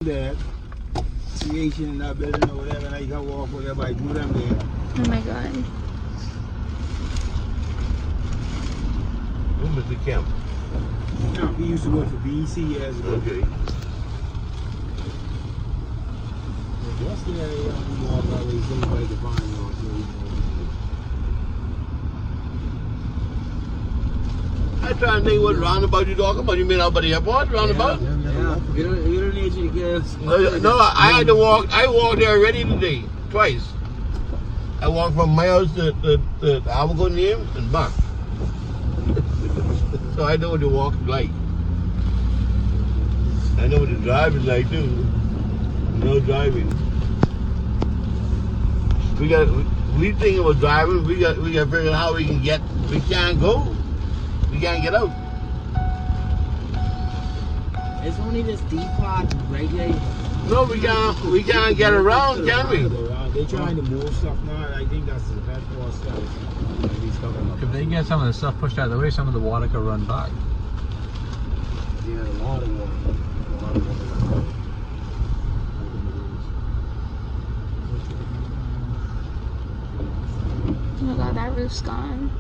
That creation in that building or whatever, and you can walk whatever I do them there. Oh my god. Who was the camp? No, he used to work for BEC years ago. Okay. What's the area you walk that way? Anybody can find you. I try to think what roundabout you talking about. You mean out by the airport roundabout? Yeah. You don't need to get. No, I had to walk. I walked there already today, twice. I walked from my house to Albuquerque name and back. So I know what the walk is like. I know what the drive is like too. No driving. We think about driving. We got to figure out how we can get. We can't go. We can't get out. It's only this deep part right here. No, we can't get around, can we? They're trying to move stuff now. I think that's the headquarters stuff. He's coming up. If they get some of the stuff pushed out of the way, some of the water could run back. Yeah, a lot of water. A lot of water. Oh my god, that roof's gone.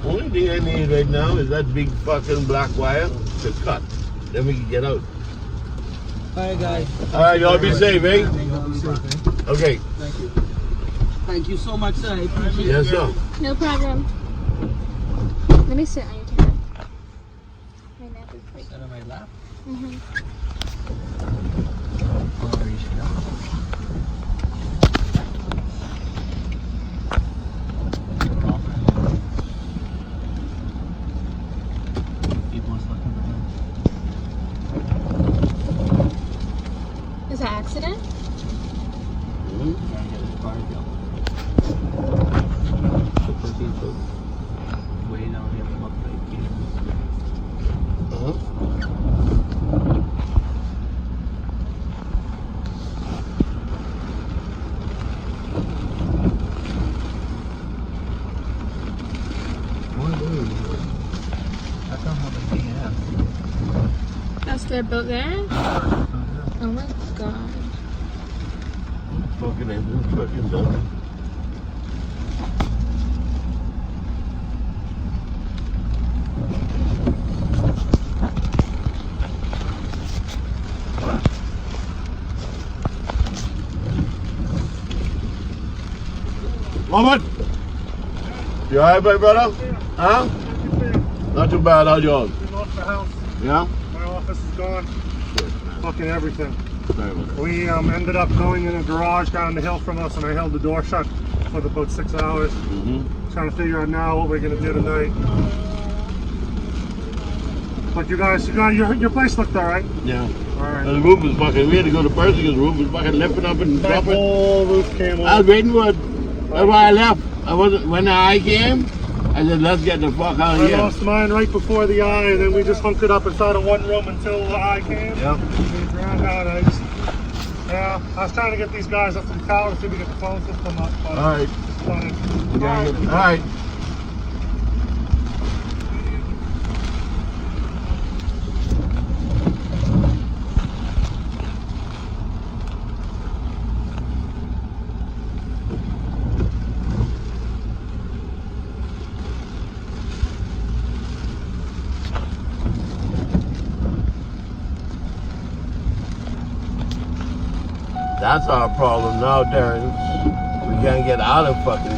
Only thing I need right now is that big fucking black wire to cut. Then we can get out. Alright guys. Alright, y'all be safe, eh? Okay. Thank you. Thank you so much, sir. I appreciate it. Yes, sir. No problem. Let me sit on your table. My nap is breaking. Sit on my lap. Is that accident? Way down here from up That's their boat there? Oh my god. Fucking engine, fucking done. Mohammed? You alright, my brother? Huh? Not too bad, how's yours? We lost the house. Yeah? My office is gone. Fucking everything. Very much. We ended up going in a garage down the hill from us, and I held the door shut for about 6 hours. Trying to figure out now what we're gonna do tonight. But you guys, your place looked alright. Yeah. Alright. The roof was fucking, we had to go to Persica's roof, was fucking lifting up and That dropping. whole roof came I was off. waiting for it. That's why I left. I wasn't, when the eye came, I said, let's get the fuck out of I here. lost mine right before the eye, and then we just hunkered up inside of one room until the eye came. Yep. We drowned out. Yeah, I was trying to get these guys up to the tower to see if we get the phone system up. But Alright. it's funny. Alright. That's our problem now, Terrence. We can't get out of fucking